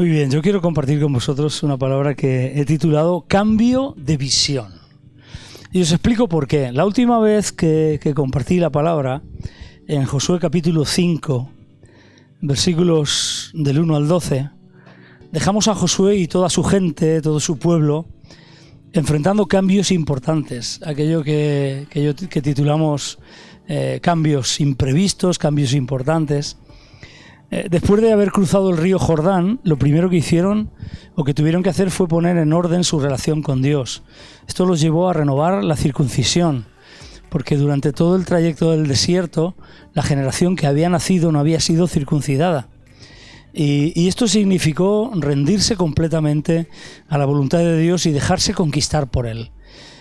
Muy bien, yo quiero compartir con vosotros una palabra que he titulado Cambio de visión. Y os explico por qué. La última vez que compartí la palabra, en Josué capítulo 5, versículos del 1 al 12, dejamos a Josué y toda su gente, todo su pueblo, enfrentando cambios importantes, aquello que titulamos cambios imprevistos, cambios importantes. Después de haber cruzado el río Jordán, lo primero que hicieron o que tuvieron que hacer fue poner en orden su relación con Dios. Esto los llevó a renovar la circuncisión, porque durante todo el trayecto del desierto, la generación que había nacido no había sido circuncidada. Y esto significó rendirse completamente a la voluntad de Dios y dejarse conquistar por Él.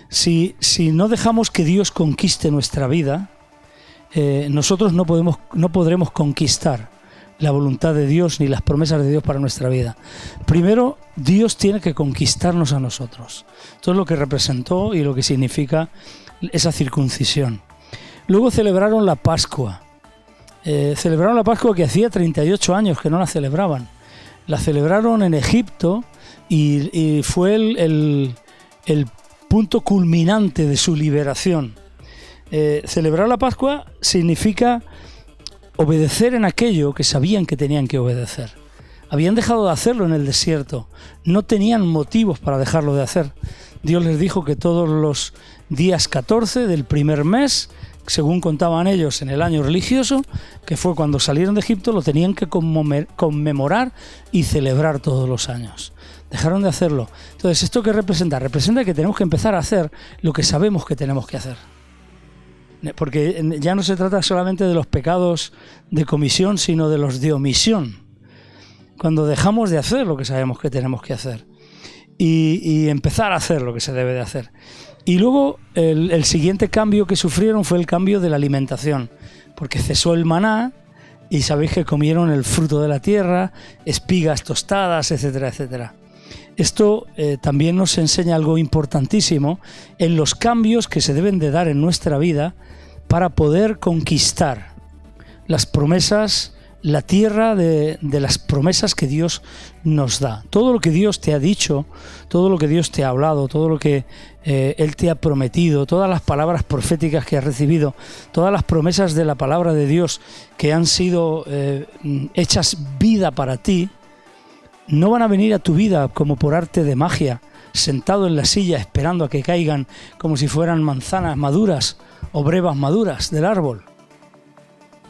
Si no dejamos que Dios conquiste nuestra vida, nosotros no podremos conquistar la voluntad de Dios ni las promesas de Dios para nuestra vida. Primero, Dios tiene que conquistarnos a nosotros. Esto es lo que representó y lo que significa esa circuncisión. Luego celebraron la Pascua. Celebraron la Pascua que hacía 38 años que no la celebraban. La celebraron en Egipto y fue el punto culminante de su liberación. Celebrar la Pascua significa obedecer en aquello que sabían que tenían que obedecer. Habían dejado de hacerlo en el desierto. No tenían motivos para dejarlo de hacer. Dios les dijo que todos los días 14 del primer mes, según contaban ellos en el año religioso, que fue cuando salieron de Egipto, lo tenían que conmemorar y celebrar todos los años. Dejaron de hacerlo. Entonces, ¿esto qué representa? Representa que tenemos que empezar a hacer lo que sabemos que tenemos que hacer. Porque ya no se trata solamente de los pecados de comisión, sino de los de omisión. Cuando dejamos de hacer lo que sabemos que tenemos que hacer y empezar a hacer lo que se debe de hacer. Y luego el siguiente cambio que sufrieron fue el cambio de la alimentación, porque cesó el maná y sabéis que comieron el fruto de la tierra, espigas tostadas, etcétera, etcétera. Esto también nos enseña algo importantísimo en los cambios que se deben de dar en nuestra vida para poder conquistar las promesas, la tierra de las promesas que Dios nos da. Todo lo que Dios te ha dicho, todo lo que Dios te ha hablado, todo lo que Él te ha prometido, todas las palabras proféticas que has recibido, todas las promesas de la palabra de Dios que han sido hechas vida para ti, no van a venir a tu vida como por arte de magia, sentado en la silla esperando a que caigan como si fueran manzanas maduras o brevas maduras del árbol.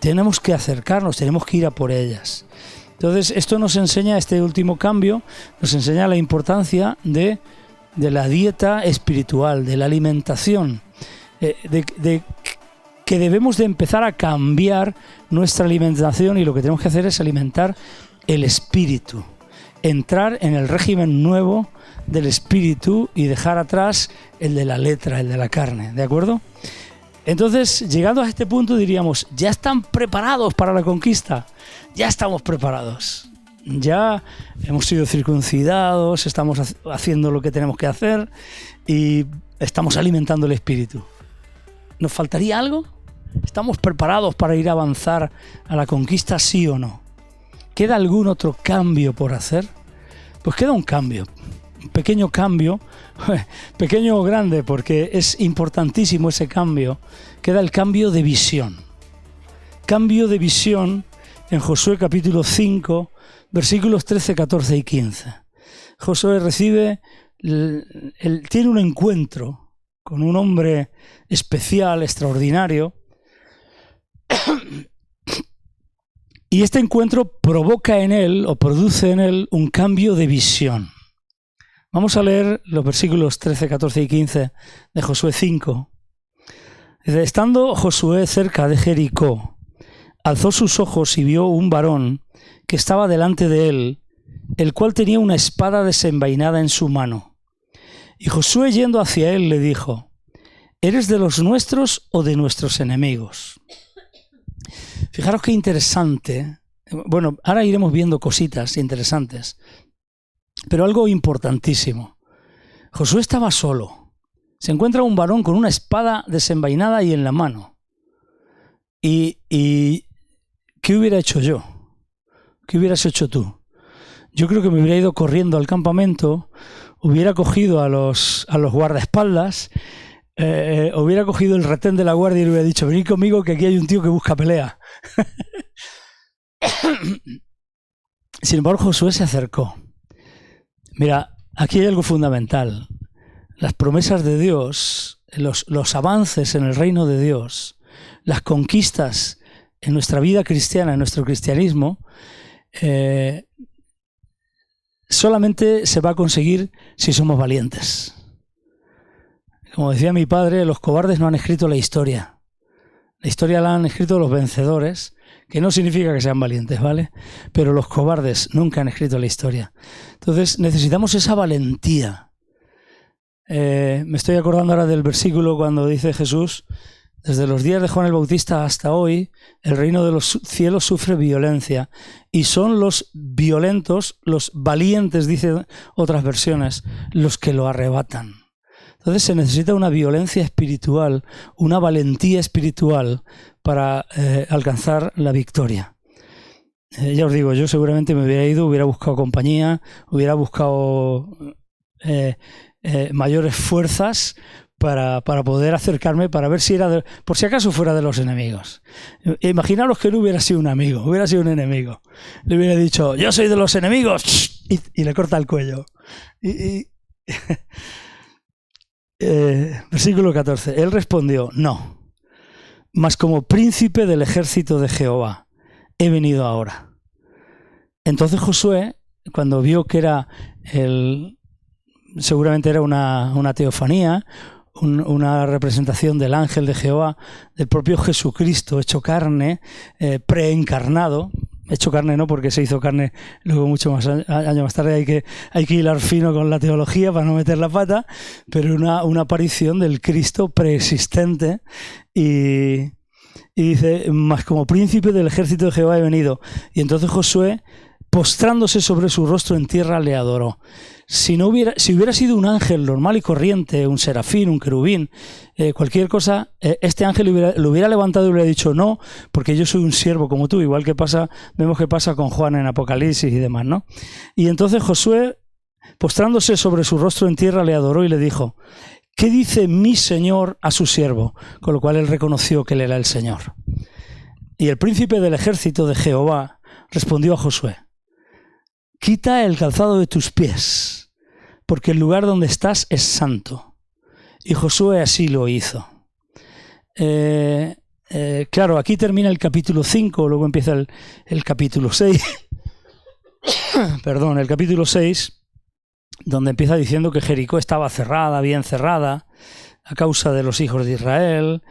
Tenemos que acercarnos, tenemos que ir a por ellas. Entonces, esto nos enseña, este último cambio, nos enseña la importancia de la dieta espiritual, de la alimentación, de que debemos de empezar a cambiar nuestra alimentación y lo que tenemos que hacer es alimentar el espíritu. Entrar en el régimen nuevo del espíritu y dejar atrás el de la letra, el de la carne, ¿de acuerdo? Entonces, llegando a este punto diríamos, ¿ya están preparados para la conquista? Ya estamos preparados. Ya hemos sido circuncidados, estamos haciendo lo que tenemos que hacer y estamos alimentando el espíritu. ¿Nos faltaría algo? ¿Estamos preparados para ir a avanzar a la conquista, sí o no? ¿Queda algún otro cambio por hacer? Pues queda un cambio, un pequeño cambio, pequeño o grande, porque es importantísimo ese cambio. Queda el cambio de visión. Cambio de visión en Josué capítulo 5, versículos 13, 14 y 15. Josué tiene un encuentro con un hombre especial, extraordinario, y este encuentro provoca en él o produce en él un cambio de visión. Vamos a leer los versículos 13, 14 y 15 de Josué 5. Dice, estando Josué cerca de Jericó, alzó sus ojos y vio un varón que estaba delante de él, el cual tenía una espada desenvainada en su mano. Y Josué, yendo hacia él, le dijo, ¿eres de los nuestros o de nuestros enemigos? Fijaros qué interesante. Bueno, ahora iremos viendo cositas interesantes, pero algo importantísimo. Josué estaba solo. Se encuentra un varón con una espada desenvainada y en la mano. ¿Y qué hubiera hecho yo? ¿Qué hubieras hecho tú? yo creo que me hubiera ido corriendo al campamento, hubiera cogido a los guardaespaldas, hubiera cogido el retén de la guardia y le hubiera dicho, venid conmigo que aquí hay un tío que busca pelea. Sin embargo, Josué se acercó. Mira, aquí hay algo fundamental. Las promesas de Dios, los avances en el reino de Dios, las conquistas en nuestra vida cristiana, en nuestro cristianismo, solamente se va a conseguir si somos valientes. Como decía mi padre, los cobardes no han escrito la historia. La historia la han escrito los vencedores, que no significa que sean valientes, ¿vale? Pero los cobardes nunca han escrito la historia. Entonces necesitamos esa valentía. Me estoy acordando ahora del versículo cuando dice Jesús, desde los días de Juan el Bautista hasta hoy, el reino de los cielos sufre violencia y son los violentos, los valientes, dicen otras versiones, los que lo arrebatan. Entonces se necesita una violencia espiritual, una valentía espiritual para alcanzar la victoria. Ya os digo, yo seguramente me hubiera ido, hubiera buscado compañía, hubiera buscado mayores fuerzas para poder acercarme, para ver si era por si acaso fuera de los enemigos. Imaginaros que no hubiera sido un amigo, hubiera sido un enemigo. Le hubiera dicho, yo soy de los enemigos, y le corta el cuello. Versículo 14. Él respondió, no, mas como príncipe del ejército de Jehová he venido ahora. Entonces Josué, cuando vio que era seguramente era una teofanía, una representación del ángel de Jehová, del propio Jesucristo hecho carne, preencarnado. Hecho carne no, porque se hizo carne luego mucho más años más tarde. Hay que hilar fino con la teología para no meter la pata, pero una aparición del Cristo preexistente. Y dice, mas como príncipe del ejército de Jehová he venido. Y entonces Josué, postrándose sobre su rostro en tierra, le adoró. Si hubiera sido un ángel normal y corriente, un serafín, un querubín, cualquier cosa, este ángel lo hubiera levantado y le hubiera dicho no, porque yo soy un siervo como tú, igual que vemos que pasa con Juan en Apocalipsis y demás, ¿no? Y entonces Josué, postrándose sobre su rostro en tierra, le adoró y le dijo, ¿qué dice mi señor a su siervo? Con lo cual él reconoció que él era el Señor. Y el príncipe del ejército de Jehová respondió a Josué, quita el calzado de tus pies, porque el lugar donde estás es santo. Y Josué así lo hizo. Claro, aquí termina el capítulo 5, luego empieza el capítulo 6. Perdón, el capítulo 6, donde empieza diciendo que Jericó estaba cerrada, bien cerrada, a causa de los hijos de Israel,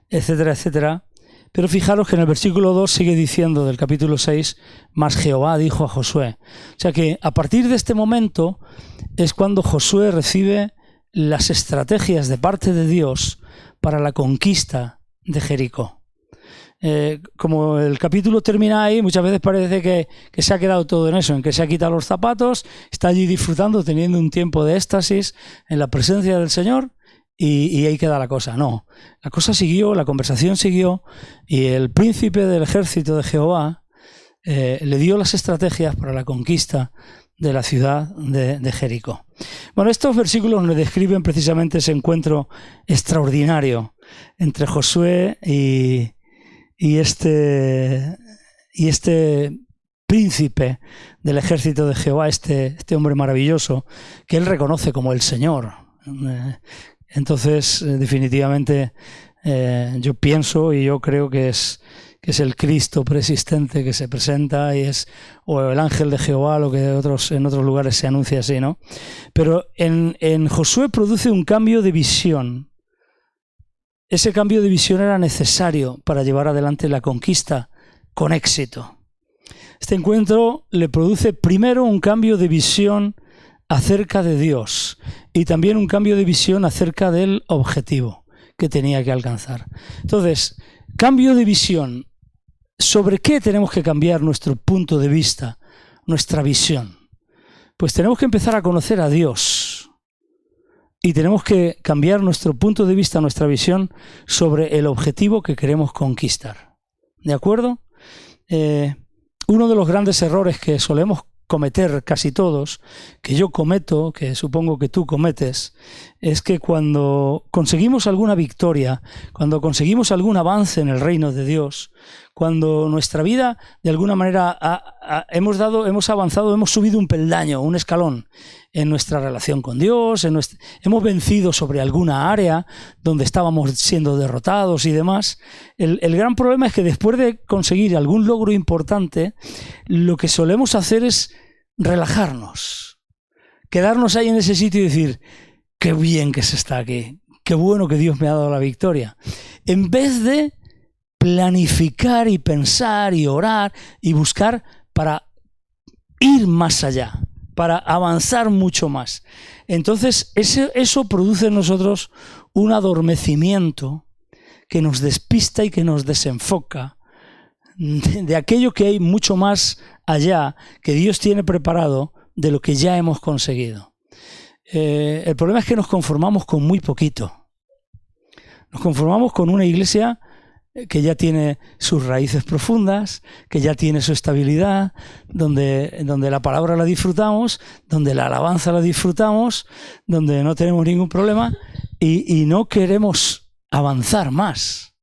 etcétera, etcétera. Pero fijaros que en el versículo 2 sigue diciendo del capítulo 6, mas Jehová dijo a Josué. O sea que a partir de este momento es cuando Josué recibe las estrategias de parte de Dios para la conquista de Jericó. Como el capítulo termina ahí, muchas veces parece que se ha quedado todo en eso, en que se ha quitado los zapatos, está allí disfrutando, teniendo un tiempo de éxtasis en la presencia del Señor, y ahí queda la cosa. No, la cosa siguió, la conversación siguió, y el príncipe del ejército de Jehová le dio las estrategias para la conquista de la ciudad de Jericó. Bueno, estos versículos nos describen precisamente ese encuentro extraordinario entre Josué y este príncipe del ejército de Jehová, este hombre maravilloso, que él reconoce como el Señor. Entonces, definitivamente, yo pienso y yo creo que es el Cristo preexistente que se presenta o el ángel de Jehová, lo que en otros lugares se anuncia así, ¿no? Pero en Josué produce un cambio de visión. Ese cambio de visión era necesario para llevar adelante la conquista con éxito. Este encuentro le produce primero un cambio de visión acerca de Dios y también un cambio de visión acerca del objetivo que tenía que alcanzar. Entonces, cambio de visión. ¿Sobre qué tenemos que cambiar nuestro punto de vista, nuestra visión? Pues tenemos que empezar a conocer a Dios y tenemos que cambiar nuestro punto de vista, nuestra visión sobre el objetivo que queremos conquistar. ¿De acuerdo? Uno de los grandes errores que solemos cometer casi todos, que yo cometo, que supongo que tú cometes, es que cuando conseguimos alguna victoria, cuando conseguimos algún avance en el reino de Dios, cuando nuestra vida de alguna manera hemos avanzado, hemos subido un peldaño, un escalón en nuestra relación con Dios, hemos vencido sobre alguna área donde estábamos siendo derrotados y demás, el gran problema es que después de conseguir algún logro importante, lo que solemos hacer es relajarnos, quedarnos ahí en ese sitio y decir, qué bien que se está aquí, qué bueno que Dios me ha dado la victoria, en vez de planificar y pensar y orar y buscar para ir más allá, para avanzar mucho más. Entonces eso produce en nosotros un adormecimiento que nos despista y que nos desenfoca de aquello que hay mucho más allá que Dios tiene preparado de lo que ya hemos conseguido. El problema es que nos conformamos con muy poquito. Nos conformamos con una iglesia que ya tiene sus raíces profundas, que ya tiene su estabilidad, donde la palabra la disfrutamos, donde la alabanza la disfrutamos, donde no tenemos ningún problema y no queremos avanzar más.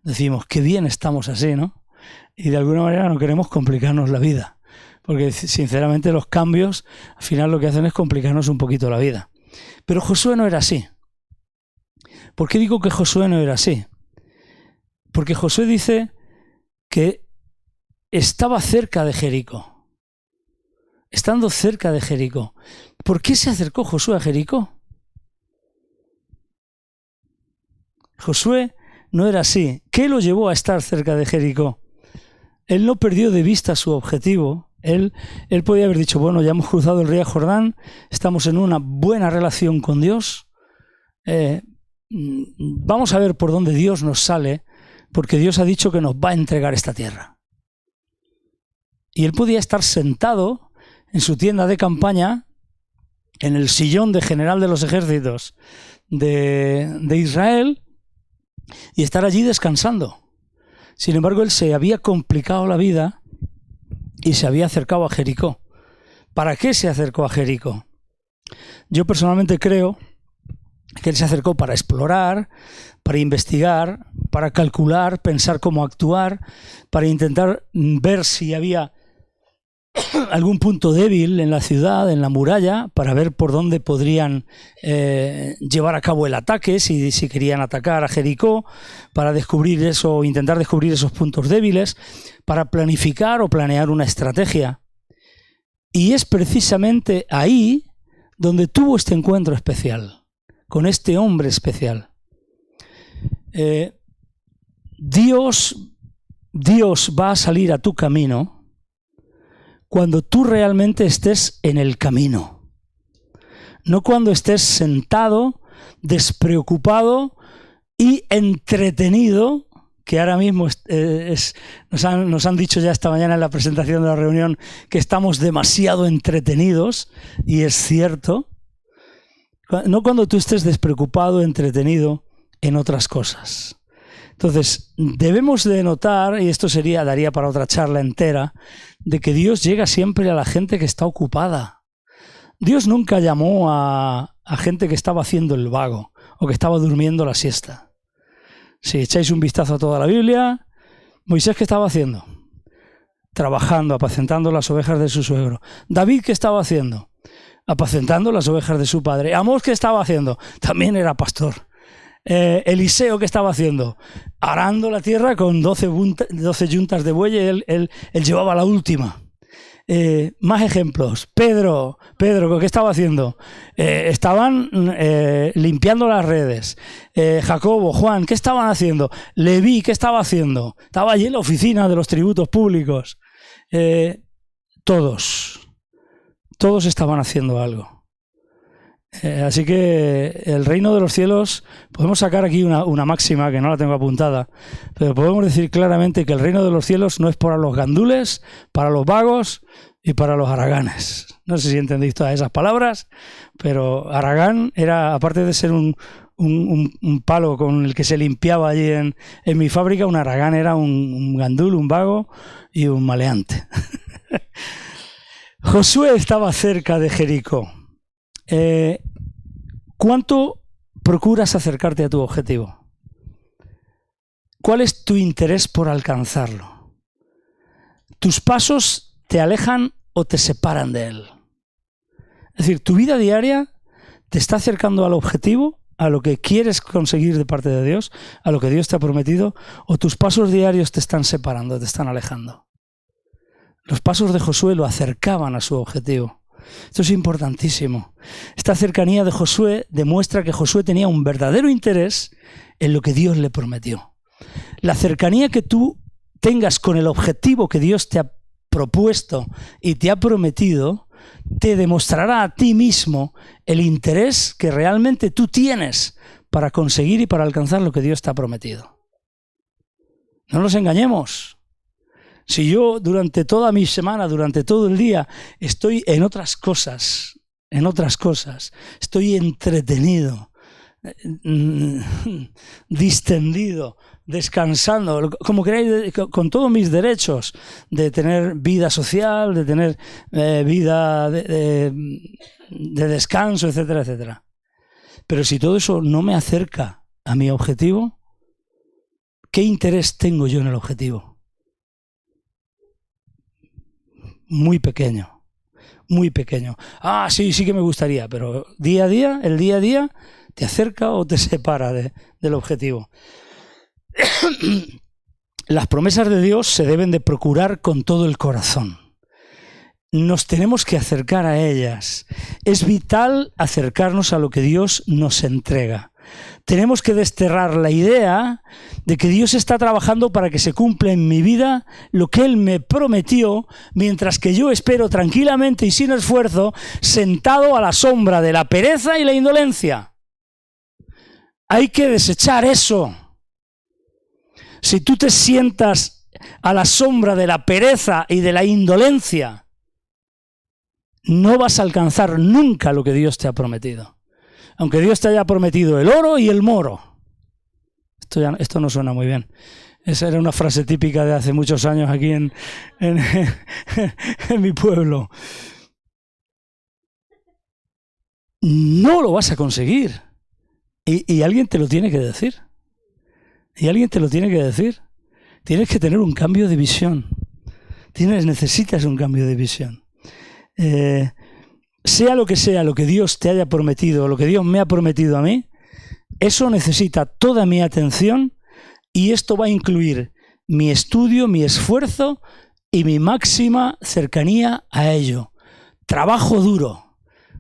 Decimos, qué bien estamos así, ¿no? Y de alguna manera no queremos complicarnos la vida, porque sinceramente los cambios al final lo que hacen es complicarnos un poquito la vida. Pero Josué no era así. ¿Por qué digo que Josué no era así? Porque Josué dice que estaba cerca de Jericó. Estando cerca de Jericó. ¿Por qué se acercó Josué a Jericó? Josué no era así. ¿Qué lo llevó a estar cerca de Jericó? Él no perdió de vista su objetivo. Él podía haber dicho, bueno, ya hemos cruzado el río Jordán, estamos en una buena relación con Dios. Vamos a ver por dónde Dios nos sale, porque Dios ha dicho que nos va a entregar esta tierra. Y él podía estar sentado en su tienda de campaña, en el sillón de general de los ejércitos de Israel, y estar allí descansando. Sin embargo, él se había complicado la vida y se había acercado a Jericó. ¿Para qué se acercó a Jericó? Yo personalmente creo que él se acercó para explorar, para investigar, para calcular, pensar cómo actuar, para intentar ver si había algún punto débil en la ciudad, en la muralla, para ver por dónde podrían llevar a cabo el ataque, si querían atacar a Jericó, para descubrir eso, intentar descubrir esos puntos débiles, para planificar o planear una estrategia. Y es precisamente ahí donde tuvo este encuentro especial, con este hombre especial. Dios va a salir a tu camino cuando tú realmente estés en el camino, no cuando estés sentado, despreocupado y entretenido, que ahora mismo nos han dicho ya esta mañana en la presentación de la reunión que estamos demasiado entretenidos, y es cierto, no cuando tú estés despreocupado, entretenido en otras cosas. Entonces, debemos de notar, y esto daría para otra charla entera, de que Dios llega siempre a la gente que está ocupada. Dios nunca llamó a gente que estaba haciendo el vago o que estaba durmiendo la siesta. Si echáis un vistazo a toda la Biblia, Moisés, ¿qué estaba haciendo? Trabajando, apacentando las ovejas de su suegro. David, ¿qué estaba haciendo? Apacentando las ovejas de su padre. Amós, ¿qué estaba haciendo? También era pastor. Eliseo, ¿qué estaba haendo? Arando la tierra con 12 yuntas de buey, él llevaba la última. Más ejemplos. Pedro, ¿qué estaba haciendo? Estaban limpiando las redes. Jacobo, Juan, ¿qué estaban haciendo? Leví, ¿qué estaba haciendo? Estaba allí en la oficina de los tributos públicos. Todos estaban haciendo algo. Así que el reino de los cielos, podemos sacar aquí una máxima que no la tengo apuntada, pero podemos decir claramente que el reino de los cielos no es para los gandules, para los vagos y para los haraganes. No sé si entendéis todas esas palabras, pero haragán era, aparte de ser un palo con el que se limpiaba allí en mi fábrica, un haragán era un gandul, un vago y un maleante. Josué estaba cerca de Jericó. ¿Cuánto procuras acercarte a tu objetivo? ¿Cuál es tu interés por alcanzarlo? ¿Tus pasos te alejan o te separan de él? Es decir, ¿tu vida diaria te está acercando al objetivo, a lo que quieres conseguir de parte de Dios, a lo que Dios te ha prometido, o tus pasos diarios te están separando, te están alejando? Los pasos de Josué lo acercaban a su objetivo. Esto es importantísimo. Esta cercanía de Josué demuestra que Josué tenía un verdadero interés en lo que Dios le prometió. La cercanía que tú tengas con el objetivo que Dios te ha propuesto y te ha prometido, te demostrará a ti mismo el interés que realmente tú tienes para conseguir y para alcanzar lo que Dios te ha prometido. No nos engañemos. Si yo durante toda mi semana, durante todo el día, estoy en otras cosas, estoy entretenido, distendido, descansando, como queráis, con todos mis derechos de tener vida social, de tener vida de descanso, etcétera, etcétera. Pero si todo eso no me acerca a mi objetivo, ¿qué interés tengo yo en el objetivo? Muy pequeño, muy pequeño. Sí que me gustaría, pero día a día, el día a día, ¿te acerca o te separa del objetivo? Las promesas de Dios se deben de procurar con todo el corazón. Nos tenemos que acercar a ellas. Es vital acercarnos a lo que Dios nos entrega. Tenemos que desterrar la idea de que Dios está trabajando para que se cumpla en mi vida lo que Él me prometió, mientras que yo espero tranquilamente y sin esfuerzo, sentado a la sombra de la pereza y la indolencia. Hay que desechar eso. Si tú te sientas a la sombra de la pereza y de la indolencia, no vas a alcanzar nunca lo que Dios te ha prometido. Aunque Dios te haya prometido el oro y el moro. Esto no suena muy bien. Esa era una frase típica de hace muchos años aquí en mi pueblo. No lo vas a conseguir. Y alguien te lo tiene que decir. Tienes que tener un cambio de visión. Necesitas un cambio de visión. Sea lo que Dios te haya prometido, lo que Dios me ha prometido a mí, eso necesita toda mi atención y esto va a incluir mi estudio, mi esfuerzo y mi máxima cercanía a ello. Trabajo duro.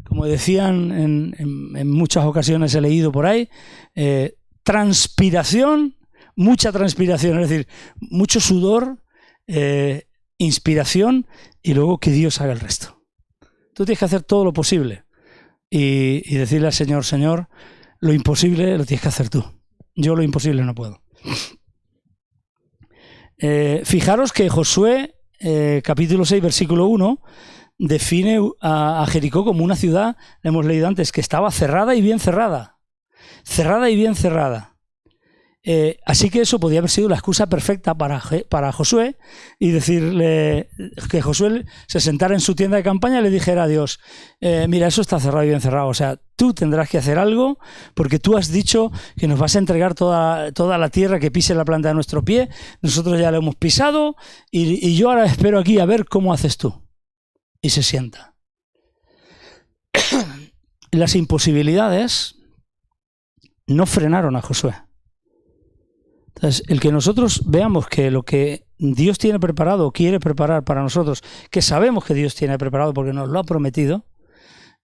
Como decían en muchas ocasiones, he leído por ahí, transpiración, mucha transpiración, es decir, mucho sudor, inspiración y luego que Dios haga el resto. Tú tienes que hacer todo lo posible y decirle al Señor, Señor, lo imposible lo tienes que hacer tú. Yo lo imposible no puedo. Fijaros que Josué, capítulo 6, versículo 1, define a Jericó como una ciudad, hemos leído antes, que estaba cerrada y bien cerrada. Cerrada y bien cerrada. Así que eso podía haber sido la excusa perfecta para Josué y decirle que Josué se sentara en su tienda de campaña y le dijera a Dios, mira, eso está cerrado y bien cerrado, o sea, tú tendrás que hacer algo porque tú has dicho que nos vas a entregar toda la tierra que pise la planta de nuestro pie, nosotros ya lo hemos pisado y yo ahora espero aquí a ver cómo haces tú. Y se sienta. Las imposibilidades no frenaron a Josué. Entonces, el que nosotros veamos que lo que Dios tiene preparado o quiere preparar para nosotros, que sabemos que Dios tiene preparado porque nos lo ha prometido,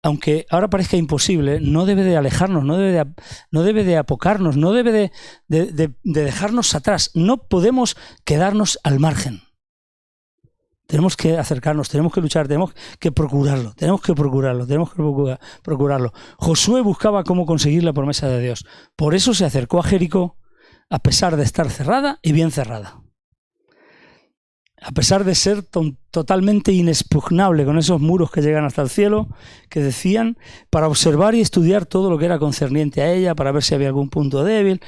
aunque ahora parezca imposible, no debe de alejarnos, no debe de apocarnos, no debe de dejarnos atrás. No podemos quedarnos al margen. Tenemos que acercarnos, tenemos que luchar, tenemos que procurarlo. Josué buscaba cómo conseguir la promesa de Dios. Por eso se acercó a Jericó, a pesar de estar cerrada y bien cerrada. A pesar de ser totalmente inexpugnable, con esos muros que llegan hasta el cielo, que decían, para observar y estudiar todo lo que era concerniente a ella, para ver si había algún punto débil,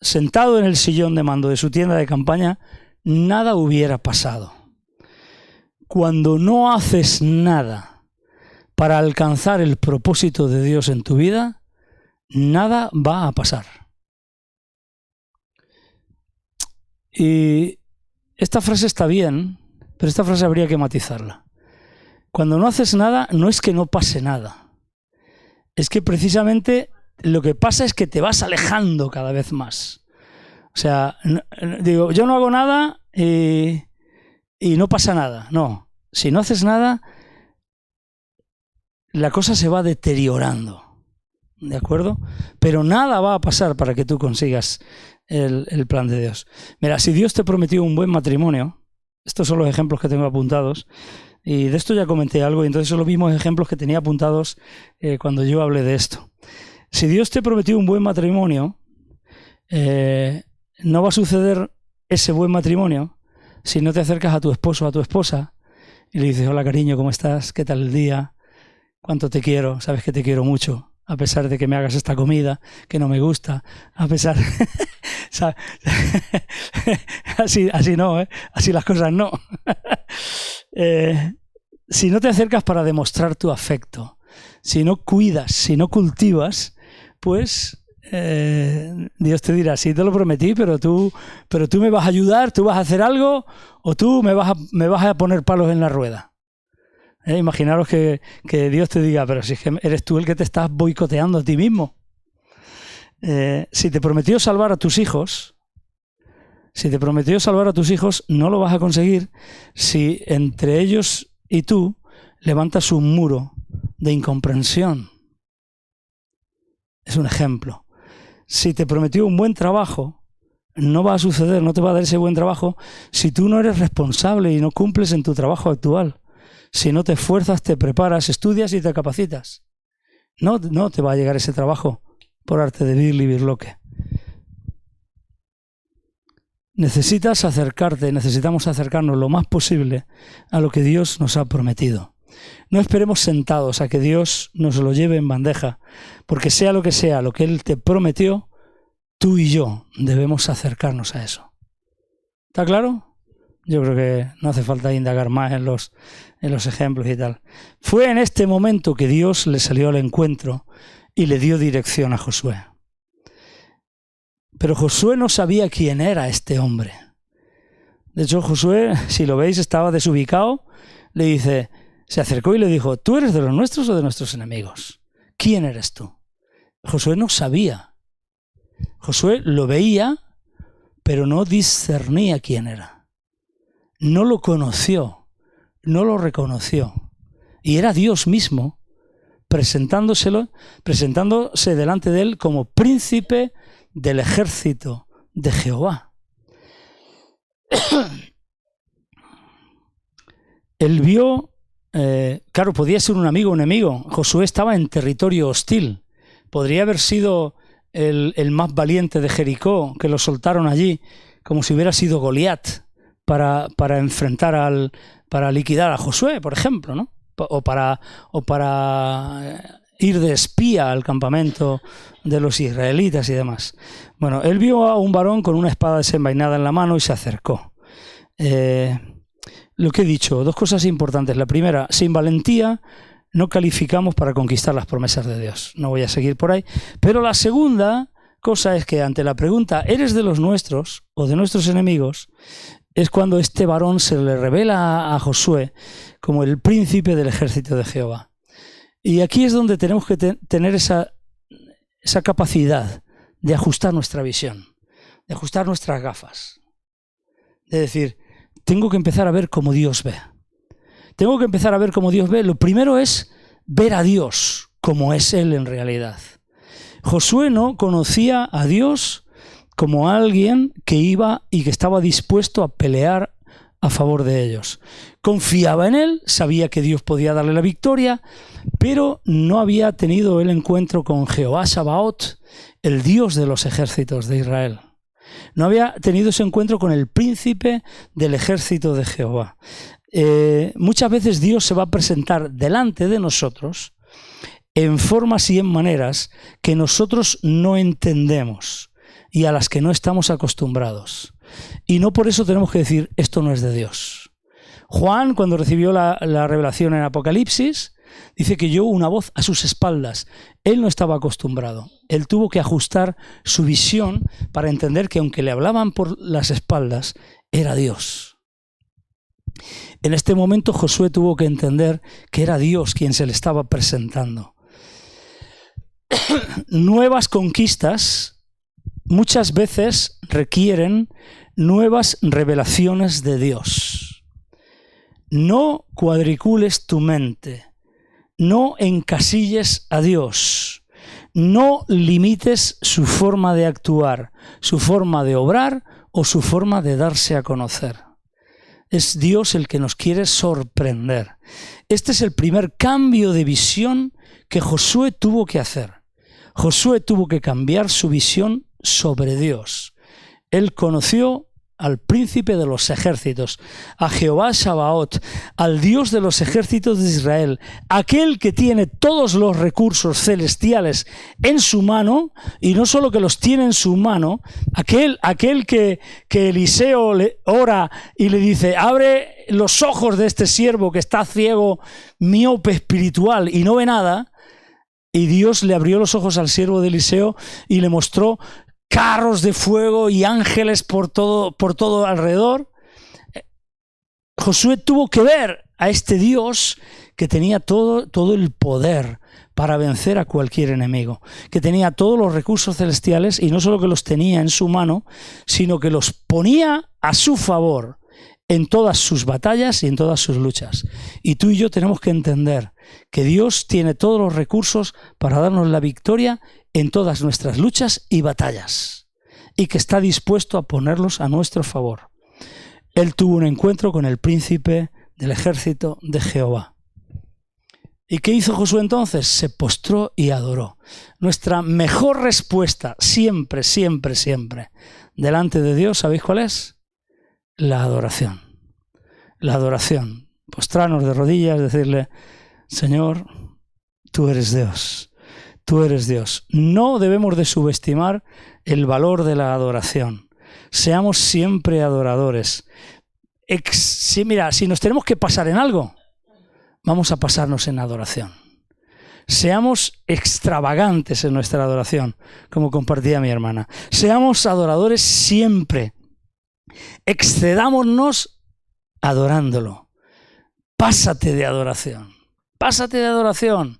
sentado en el sillón de mando de su tienda de campaña, nada hubiera pasado. cuando no haces nada para alcanzar el propósito de Dios en tu vida, nada va a pasar. Y esta frase está bien, pero esta frase habría que matizarla. Cuando no haces nada, no es que no pase nada. Es que precisamente lo que pasa es que te vas alejando cada vez más. O sea, digo, yo no hago nada y no pasa nada. No, si no haces nada, la cosa se va deteriorando. ¿De acuerdo? Pero nada va a pasar para que tú consigas el plan de Dios. Mira, si Dios te prometió un buen matrimonio, estos son los ejemplos que tengo apuntados, y de esto ya comenté algo, y entonces son los mismos ejemplos que tenía apuntados cuando yo hablé de esto. Si Dios te prometió un buen matrimonio, no va a suceder ese buen matrimonio si no te acercas a tu esposo o a tu esposa y le dices: hola cariño, ¿cómo estás? ¿Qué tal el día? ¿Cuánto te quiero? Sabes que te quiero mucho, a pesar de que me hagas esta comida que no me gusta, a pesar... así no, ¿eh? Así las cosas no. Si no te acercas para demostrar tu afecto, si no cuidas, si no cultivas, pues Dios te dirá: sí, te lo prometí, pero tú me vas a ayudar, tú vas a hacer algo, o tú me vas a poner palos en la rueda. Imaginaros que Dios te diga: pero si es que eres tú el que te estás boicoteando a ti mismo. Si te prometió salvar a tus hijos, no lo vas a conseguir si entre ellos y tú levantas un muro de incomprensión. Es un ejemplo. Si te prometió un buen trabajo, no va a suceder, no te va a dar ese buen trabajo si tú no eres responsable y no cumples en tu trabajo actual. Si no te esfuerzas, te preparas, estudias y te capacitas. No te va a llegar ese trabajo por arte de vivir loque. Necesitamos acercarnos lo más posible a lo que Dios nos ha prometido. No esperemos sentados a que Dios nos lo lleve en bandeja, porque sea lo que Él te prometió, tú y yo debemos acercarnos a eso. ¿Está claro? Yo creo que no hace falta indagar más en los ejemplos y tal. Fue en este momento que Dios le salió al encuentro y le dio dirección a Josué. Pero Josué no sabía quién era este hombre. De hecho, Josué, si lo veis, estaba desubicado. Le dice, se acercó y le dijo: ¿tú eres de los nuestros o de nuestros enemigos? ¿Quién eres tú? Josué no sabía. Josué lo veía, pero no discernía quién era. No lo conoció, no lo reconoció. Y era Dios mismo presentándose delante de él como príncipe del ejército de Jehová. Él vio, claro, podía ser un amigo o un enemigo. Josué estaba en territorio hostil. Podría haber sido el más valiente de Jericó, que lo soltaron allí, como si hubiera sido Goliat, para enfrentar para liquidar a Josué, por ejemplo, ¿no? O para ir de espía al campamento de los israelitas y demás. Bueno, él vio a un varón con una espada desenvainada en la mano y se acercó. Lo que he dicho, dos cosas importantes. La primera, sin valentía no calificamos para conquistar las promesas de Dios. No voy a seguir por ahí. Pero la segunda cosa es que ante la pregunta, ¿eres de los nuestros o de nuestros enemigos?, es cuando este varón se le revela a Josué como el príncipe del ejército de Jehová. Y aquí es donde tenemos que tener esa capacidad de ajustar nuestra visión, de ajustar nuestras gafas. De decir, tengo que empezar a ver como Dios ve. Tengo que empezar a ver como Dios ve. Lo primero es ver a Dios como es Él en realidad. Josué no conocía a Dios como alguien que iba y que estaba dispuesto a pelear a favor de ellos. Confiaba en Él, sabía que Dios podía darle la victoria, pero no había tenido el encuentro con Jehová Sabaoth, el Dios de los ejércitos de Israel. No había tenido ese encuentro con el príncipe del ejército de Jehová. Muchas veces Dios se va a presentar delante de nosotros en formas y en maneras que nosotros no entendemos y a las que no estamos acostumbrados. Y no por eso tenemos que decir, esto no es de Dios. Juan, cuando recibió la revelación en Apocalipsis, dice que oyó una voz a sus espaldas. Él no estaba acostumbrado. Él tuvo que ajustar su visión para entender que aunque le hablaban por las espaldas, era Dios. En este momento Josué tuvo que entender que era Dios quien se le estaba presentando. Nuevas conquistas muchas veces requieren nuevas revelaciones de Dios. No cuadricules tu mente, no encasilles a Dios, no limites su forma de actuar, su forma de obrar o su forma de darse a conocer. Es Dios el que nos quiere sorprender. Este es el primer cambio de visión que Josué tuvo que hacer. Josué tuvo que cambiar su visión sobre Dios. Él conoció al príncipe de los ejércitos, a Jehová Sabaoth, al Dios de los ejércitos de Israel, aquel que tiene todos los recursos celestiales en su mano, y no solo que los tiene en su mano, aquel que Eliseo le ora y le dice, abre los ojos de este siervo que está ciego, miope espiritual y no ve nada, y Dios le abrió los ojos al siervo de Eliseo y le mostró carros de fuego y ángeles por todo alrededor. Josué tuvo que ver a este Dios que tenía todo el poder para vencer a cualquier enemigo, que tenía todos los recursos celestiales y no solo que los tenía en su mano, sino que los ponía a su favor en todas sus batallas y en todas sus luchas. Y tú y yo tenemos que entender que Dios tiene todos los recursos para darnos la victoria en todas nuestras luchas y batallas, y que está dispuesto a ponerlos a nuestro favor. Él tuvo un encuentro con el príncipe del ejército de Jehová. ¿Y qué hizo Josué entonces? Se postró y adoró. Nuestra mejor respuesta siempre, siempre, siempre delante de Dios, ¿sabéis cuál es? La adoración. La adoración. Postrarnos de rodillas, decirle, Señor, tú eres Dios. Tú eres Dios. No debemos de subestimar el valor de la adoración. Seamos siempre adoradores. Mira, si nos tenemos que pasar en algo, vamos a pasarnos en adoración. Seamos extravagantes en nuestra adoración, como compartía mi hermana. Seamos adoradores siempre. Excedámonos adorándolo. Pásate de adoración. Pásate de adoración.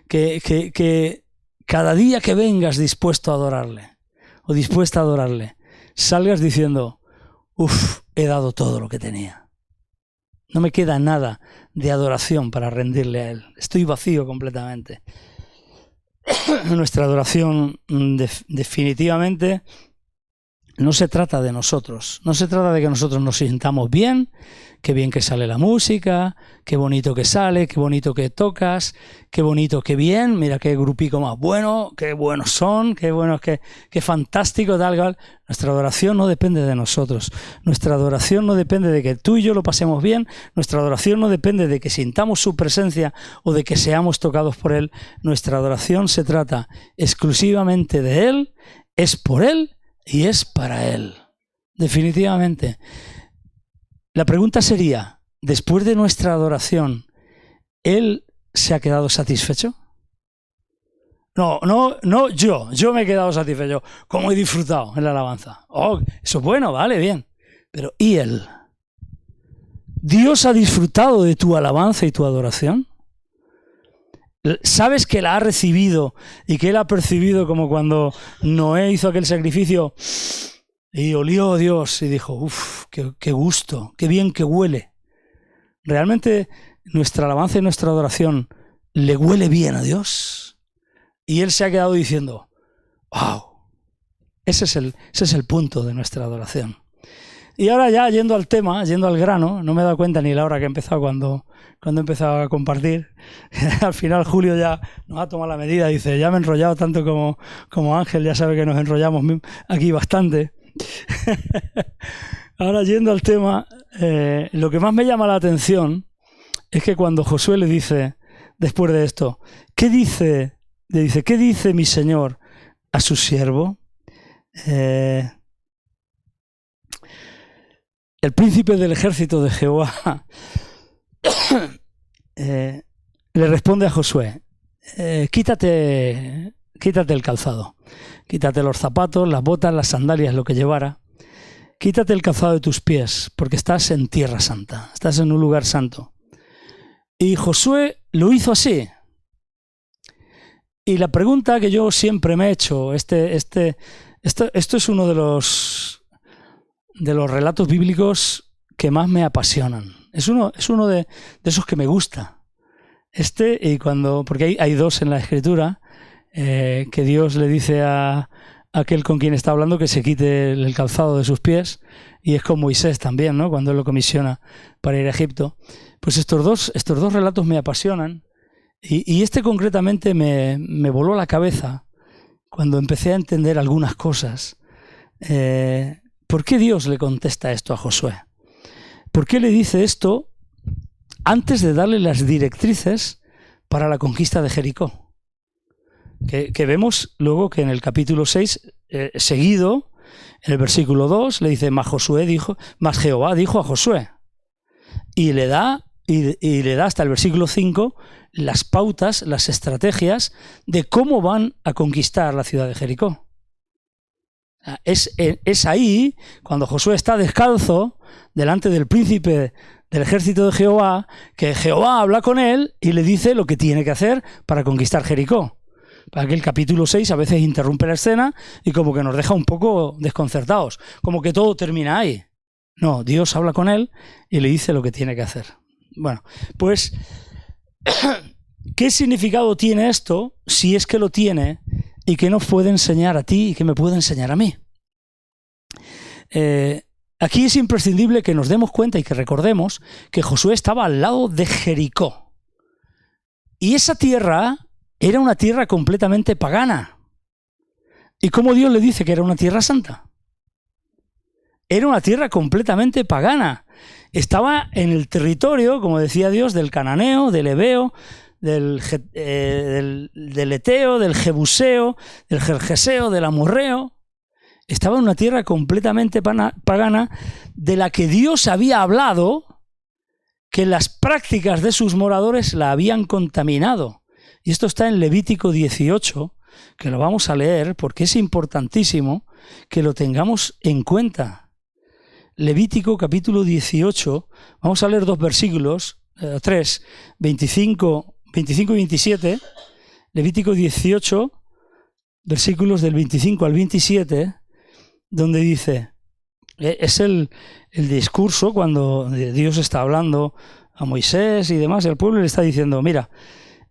Que cada día que vengas dispuesto a adorarle o dispuesta a adorarle, salgas diciendo, he dado todo lo que tenía. No me queda nada de adoración para rendirle a Él. Estoy vacío completamente. Nuestra adoración definitivamente no se trata de nosotros. No se trata de que nosotros nos sintamos bien, qué bien que sale la música, qué bonito que sale, qué bonito que tocas, qué bonito, qué bien, mira qué grupico más bueno, qué buenos son, qué buenos, qué fantástico, tal. Nuestra adoración no depende de nosotros. Nuestra adoración no depende de que tú y yo lo pasemos bien. Nuestra adoración no depende de que sintamos su presencia o de que seamos tocados por Él. Nuestra adoración se trata exclusivamente de Él, es por Él y es para Él. Definitivamente. La pregunta sería, después de nuestra adoración, ¿Él se ha quedado satisfecho? No, yo me he quedado satisfecho, como he disfrutado en la alabanza. Eso es bueno, vale, bien. Pero ¿y Él? ¿Dios ha disfrutado de tu alabanza y tu adoración? ¿Sabes que la ha recibido y que Él ha percibido como cuando Noé hizo aquel sacrificio y olió a Dios y dijo, qué gusto, qué bien que huele? ¿Realmente nuestra alabanza y nuestra adoración le huele bien a Dios? Y Él se ha quedado diciendo, wow, ese es el punto de nuestra adoración. Y ahora ya yendo al tema, yendo al grano, no me he dado cuenta ni la hora que he empezado cuando he empezado a compartir. Al final Julio ya nos ha tomado la medida, dice, ya me he enrollado tanto como Ángel, ya sabe que nos enrollamos aquí bastante. Ahora yendo al tema, lo que más me llama la atención es que cuando Josué le dice, después de esto, ¿qué dice? Le dice, ¿qué dice mi Señor a su siervo? el príncipe del ejército de Jehová le responde a Josué, quítate el calzado, quítate los zapatos, las botas, las sandalias, lo que llevara, quítate el calzado de tus pies, porque estás en tierra santa, estás en un lugar santo. Y Josué lo hizo así. Y la pregunta que yo siempre me he hecho, esto es uno de los relatos bíblicos que más me apasionan. Es uno de esos que me gusta. Porque hay dos en la Escritura, que Dios le dice a aquel con quien está hablando que se quite el calzado de sus pies, y es con Moisés también, ¿no? Cuando él lo comisiona para ir a Egipto. Pues estos dos relatos me apasionan, y concretamente me voló la cabeza cuando empecé a entender algunas cosas. ¿Por qué Dios le contesta esto a Josué? ¿Por qué le dice esto antes de darle las directrices para la conquista de Jericó? Que vemos luego que en el capítulo 6, seguido, en el versículo 2, le dice, mas Jehová dijo a Josué. Y le da hasta el versículo 5 las pautas, las estrategias de cómo van a conquistar la ciudad de Jericó. Es ahí, cuando Josué está descalzo, delante del príncipe del ejército de Jehová, que Jehová habla con él y le dice lo que tiene que hacer para conquistar Jericó. Para que el capítulo 6 a veces interrumpe la escena y como que nos deja un poco desconcertados, como que todo termina ahí. No, Dios habla con él y le dice lo que tiene que hacer. Bueno, pues, ¿qué significado tiene esto, si es que lo tiene, y qué nos puede enseñar a ti y qué me puede enseñar a mí? Aquí es imprescindible que nos demos cuenta y que recordemos que Josué estaba al lado de Jericó. Y esa tierra era una tierra completamente pagana. ¿Y cómo Dios le dice que era una tierra santa? Era una tierra completamente pagana. Estaba en el territorio, como decía Dios, del cananeo, del heveo, del eteo, del jebuseo, del gergeseo, del amorreo. Estaba en una tierra completamente pagana, de la que Dios había hablado, que las prácticas de sus moradores la habían contaminado. Y esto está en Levítico 18, que lo vamos a leer porque es importantísimo que lo tengamos en cuenta. Levítico capítulo 18, vamos a leer dos versículos, 25 y 27, Levítico 18, versículos del 25 al 27, donde dice, es el discurso cuando Dios está hablando a Moisés y demás, y al pueblo le está diciendo, mira,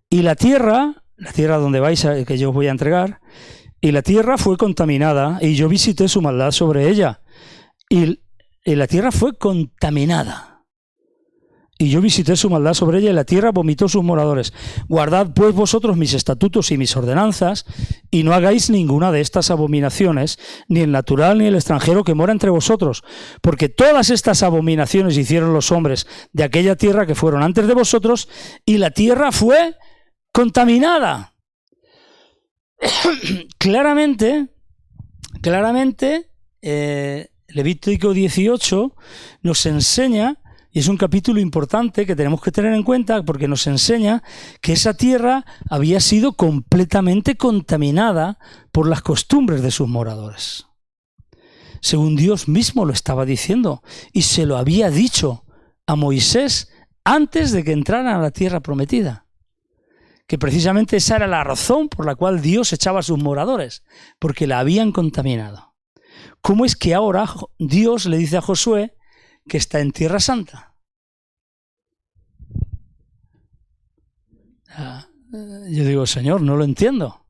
y la tierra donde vais, que yo os voy a entregar, y la tierra fue contaminada, y yo visité su maldad sobre ella, y la tierra fue contaminada, y yo visité su maldad sobre ella, y la tierra vomitó sus moradores. Guardad pues vosotros mis estatutos y mis ordenanzas, y no hagáis ninguna de estas abominaciones, ni el natural ni el extranjero que mora entre vosotros, porque todas estas abominaciones hicieron los hombres de aquella tierra que fueron antes de vosotros, y la tierra fue contaminada. Claramente, Levítico 18 nos enseña, y es un capítulo importante que tenemos que tener en cuenta porque nos enseña que esa tierra había sido completamente contaminada por las costumbres de sus moradores. Según Dios mismo lo estaba diciendo y se lo había dicho a Moisés antes de que entraran a la tierra prometida. Que precisamente esa era la razón por la cual Dios echaba a sus moradores, porque la habían contaminado. ¿Cómo es que ahora Dios le dice a Josué que está en Tierra Santa? Yo digo, Señor, no lo entiendo.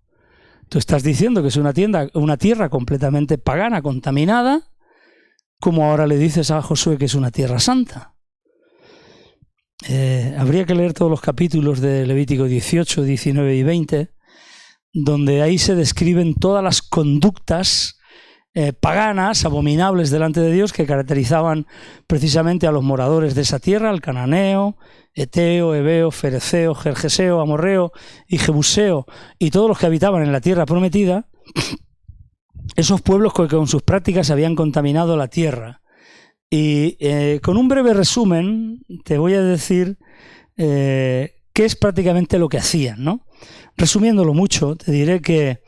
Tú estás diciendo que es una tierra completamente pagana, contaminada, ¿cómo ahora le dices a Josué que es una Tierra Santa? Habría que leer todos los capítulos de Levítico 18, 19 y 20, donde ahí se describen todas las conductas paganas, abominables delante de Dios, que caracterizaban precisamente a los moradores de esa tierra, al cananeo, eteo, heveo, fereceo, gergeseo, amorreo y jebuseo, y todos los que habitaban en la tierra prometida, esos pueblos que con sus prácticas habían contaminado la tierra. Y con un breve resumen te voy a decir qué es prácticamente lo que hacían, ¿no? Resumiéndolo mucho, te diré que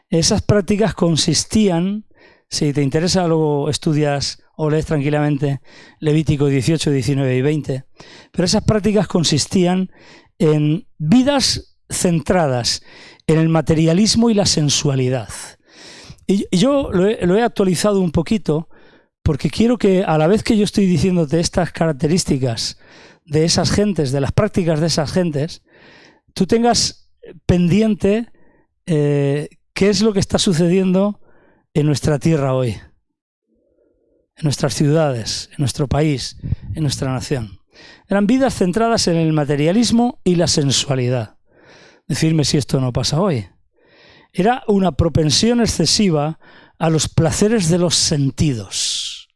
esas prácticas consistían, si te interesa luego estudias o lees tranquilamente Levítico 18, 19 y 20, pero esas prácticas consistían en vidas centradas en el materialismo y la sensualidad. Y yo lo he actualizado un poquito porque quiero que a la vez que yo estoy diciéndote estas características de esas gentes, de las prácticas de esas gentes, tú tengas pendiente qué es lo que está sucediendo en nuestra tierra hoy, en nuestras ciudades, en nuestro país, en nuestra nación. Eran vidas centradas en el materialismo y la sensualidad. Decidme si esto no pasa hoy. Era una propensión excesiva a los placeres de los sentidos.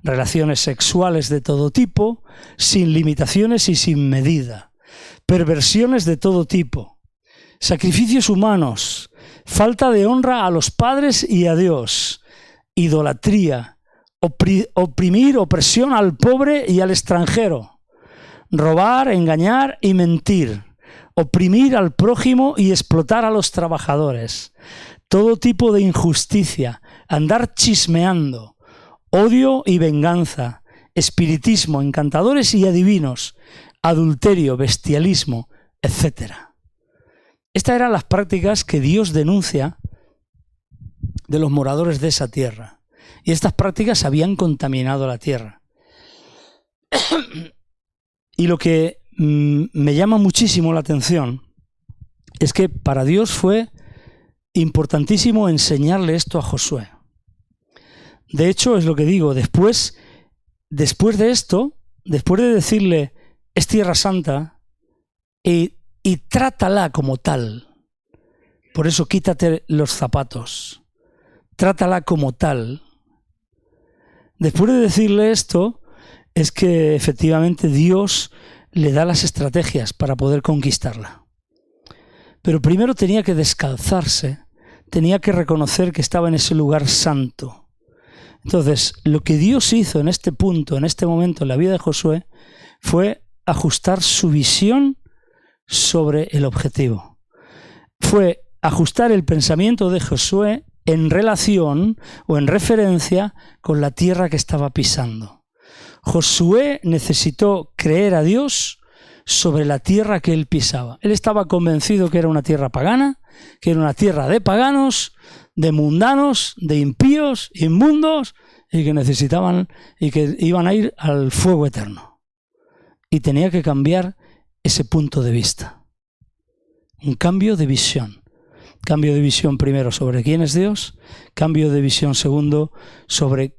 Relaciones sexuales de todo tipo, sin limitaciones y sin medida. Perversiones de todo tipo. Sacrificios humanos. Falta de honra a los padres y a Dios. Idolatría. Oprimir, opresión al pobre y al extranjero. Robar, engañar y mentir. Oprimir al prójimo y explotar a los trabajadores. Todo tipo de injusticia. Andar chismeando. Odio y venganza. Espiritismo, encantadores y adivinos. Adulterio, bestialismo, etc. Estas eran las prácticas que Dios denuncia de los moradores de esa tierra. Y estas prácticas habían contaminado la tierra. Y lo que me llama muchísimo la atención es que para Dios fue importantísimo enseñarle esto a Josué. De hecho, es lo que digo, después de esto, después de decirle, es tierra santa, y trátala como tal. Por eso quítate los zapatos. Trátala como tal. Después de decirle esto, es que efectivamente Dios le da las estrategias para poder conquistarla. Pero primero tenía que descalzarse, tenía que reconocer que estaba en ese lugar santo. Entonces, lo que Dios hizo en este punto, en este momento en la vida de Josué, fue ajustar su visión sobre el objetivo. Fue ajustar el pensamiento de Josué en relación o en referencia con la tierra que estaba pisando. Josué necesitó creer a Dios sobre la tierra que él pisaba. Él estaba convencido que era una tierra pagana, que era una tierra de paganos, de mundanos, de impíos, inmundos, y que necesitaban y que iban a ir al fuego eterno. Y tenía que cambiar ese punto de vista. Un cambio de visión. Cambio de visión primero sobre quién es Dios, cambio de visión segundo sobre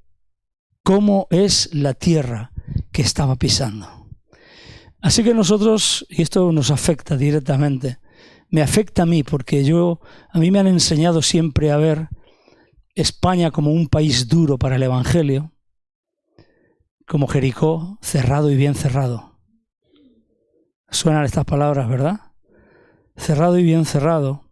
cómo es la tierra que estaba pisando. Así que nosotros, y esto nos afecta directamente, me afecta a mí porque a mí me han enseñado siempre a ver España como un país duro para el Evangelio, como Jericó, cerrado y bien cerrado. Suenan estas palabras, ¿verdad? Cerrado y bien cerrado.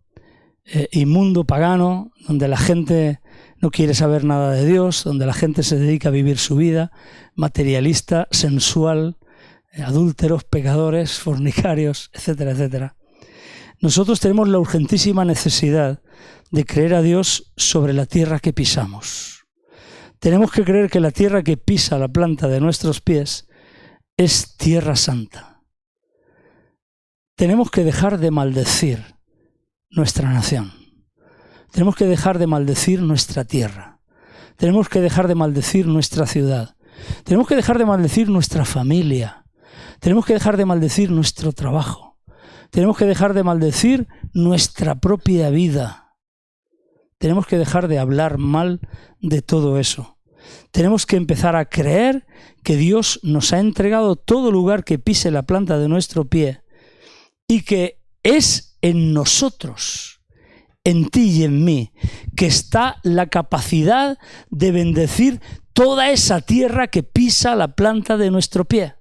Inmundo, pagano, donde la gente no quiere saber nada de Dios, donde la gente se dedica a vivir su vida, materialista, sensual, adúlteros, pecadores, fornicarios, etcétera, etcétera. Nosotros tenemos la urgentísima necesidad de creer a Dios sobre la tierra que pisamos. Tenemos que creer que la tierra que pisa la planta de nuestros pies es tierra santa. Tenemos que dejar de maldecir nuestra nación. Tenemos que dejar de maldecir nuestra tierra. Tenemos que dejar de maldecir nuestra ciudad. Tenemos que dejar de maldecir nuestra familia. Tenemos que dejar de maldecir nuestro trabajo. Tenemos que dejar de maldecir nuestra propia vida. Tenemos que dejar de hablar mal de todo eso. Tenemos que empezar a creer que Dios nos ha entregado todo lugar que pise la planta de nuestro pie y que es en nosotros, en ti y en mí, que está la capacidad de bendecir toda esa tierra que pisa la planta de nuestro pie.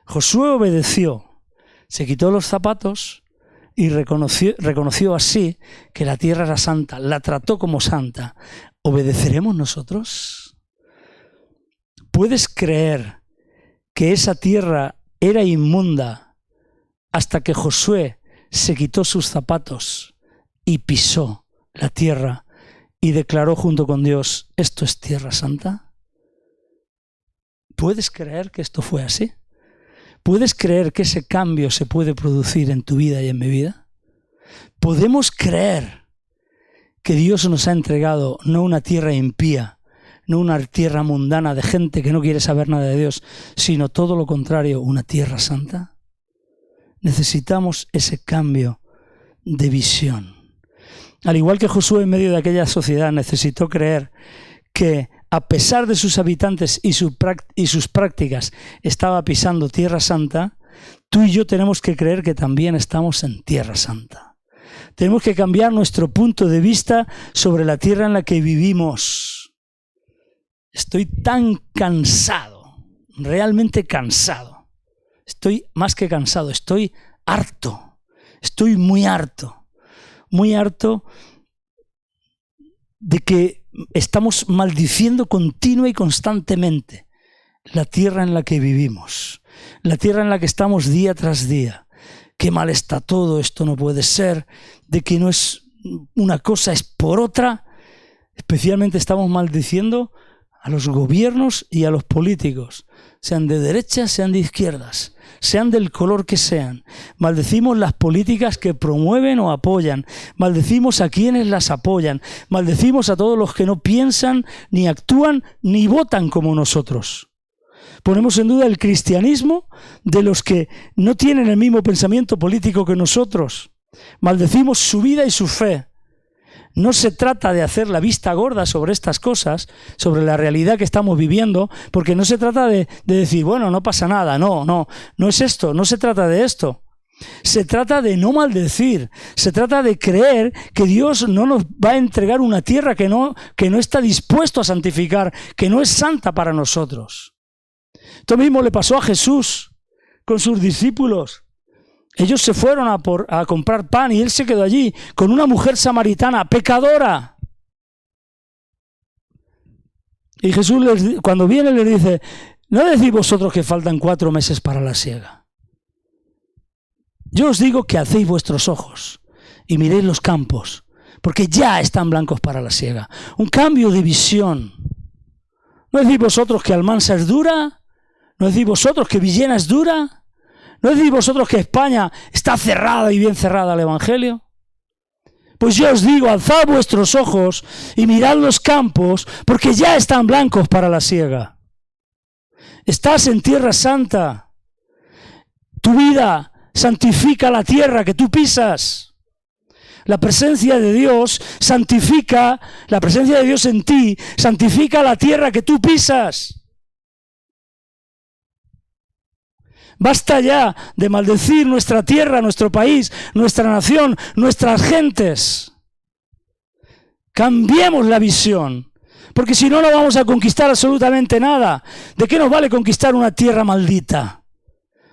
Josué obedeció, se quitó los zapatos y reconoció así que la tierra era santa, la trató como santa. ¿Obedeceremos nosotros? ¿Puedes creer que esa tierra era inmunda hasta que Josué se quitó sus zapatos y pisó la tierra y declaró junto con Dios, esto es tierra santa? ¿Puedes creer que esto fue así? ¿Puedes creer que ese cambio se puede producir en tu vida y en mi vida? ¿Podemos creer que Dios nos ha entregado no una tierra impía, no una tierra mundana de gente que no quiere saber nada de Dios, sino todo lo contrario, una tierra santa? Necesitamos ese cambio de visión. Al igual que Josué en medio de aquella sociedad necesitó creer que a pesar de sus habitantes y sus prácticas estaba pisando tierra santa, tú y yo tenemos que creer que también estamos en tierra santa. Tenemos que cambiar nuestro punto de vista sobre la tierra en la que vivimos. Estoy tan cansado, realmente cansado. Estoy más que cansado, estoy harto. Estoy muy harto de que estamos maldiciendo continua y constantemente la tierra en la que vivimos, la tierra en la que estamos día tras día. Qué mal está todo, esto no puede ser, de que no es una cosa, es por otra. Especialmente estamos maldiciendo a los gobiernos y a los políticos, sean de derechas, sean de izquierdas, sean del color que sean. Maldecimos las políticas que promueven o apoyan, maldecimos a quienes las apoyan, maldecimos a todos los que no piensan, ni actúan, ni votan como nosotros. Ponemos en duda el cristianismo de los que no tienen el mismo pensamiento político que nosotros. Maldecimos su vida y su fe. No se trata de hacer la vista gorda sobre estas cosas, sobre la realidad que estamos viviendo, porque no se trata de decir, bueno, no pasa nada. No es esto, no se trata de esto. Se trata de no maldecir, se trata de creer que Dios no nos va a entregar una tierra que no está dispuesto a santificar, que no es santa para nosotros. Esto mismo le pasó a Jesús con sus discípulos. Ellos se fueron a comprar pan y él se quedó allí con una mujer samaritana, pecadora. Y Jesús, cuando viene, les dice, ¿no decís vosotros que faltan 4 meses para la siega? Yo os digo que alcéis vuestros ojos y miréis los campos, porque ya están blancos para la siega. Un cambio de visión. ¿No decís vosotros que Almansa es dura? ¿No decís vosotros que Villena es dura? ¿No decís vosotros que España está cerrada y bien cerrada al Evangelio? Pues yo os digo, alzad vuestros ojos y mirad los campos, porque ya están blancos para la siega. Estás en tierra santa. Tu vida santifica la tierra que tú pisas. La presencia de Dios santifica, la presencia de Dios en ti santifica la tierra que tú pisas. Basta ya de maldecir nuestra tierra, nuestro país, nuestra nación, nuestras gentes. Cambiemos la visión, porque si no, no vamos a conquistar absolutamente nada. ¿De qué nos vale conquistar una tierra maldita?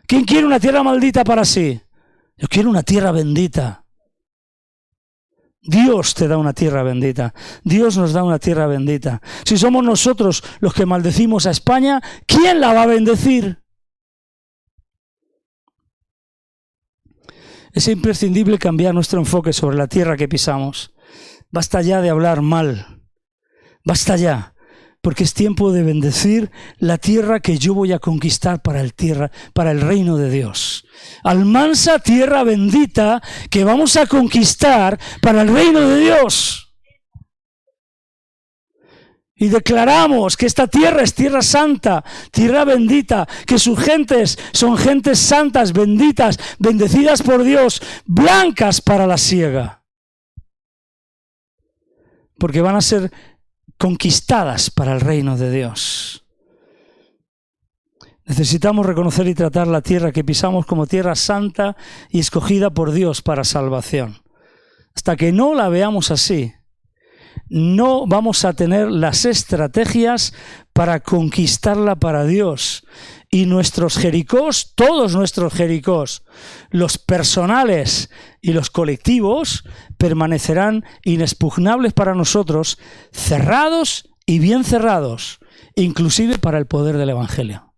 ¿Quién quiere una tierra maldita para sí? Yo quiero una tierra bendita. Dios te da una tierra bendita. Dios nos da una tierra bendita. Si somos nosotros los que maldecimos a España, ¿quién la va a bendecir? Es imprescindible cambiar nuestro enfoque sobre la tierra que pisamos. Basta ya de hablar mal. Basta ya, porque es tiempo de bendecir la tierra que yo voy a conquistar para el reino de Dios. Almansa, tierra bendita que vamos a conquistar para el reino de Dios. Y declaramos que esta tierra es tierra santa, tierra bendita, que sus gentes son gentes santas, benditas, bendecidas por Dios, blancas para la siega. Porque van a ser conquistadas para el reino de Dios. Necesitamos reconocer y tratar la tierra que pisamos como tierra santa y escogida por Dios para salvación. Hasta que no la veamos así, no vamos a tener las estrategias para conquistarla para Dios. Y nuestros Jericós, todos nuestros Jericós, los personales y los colectivos, permanecerán inexpugnables para nosotros, cerrados y bien cerrados. inclusive para el poder del Evangelio.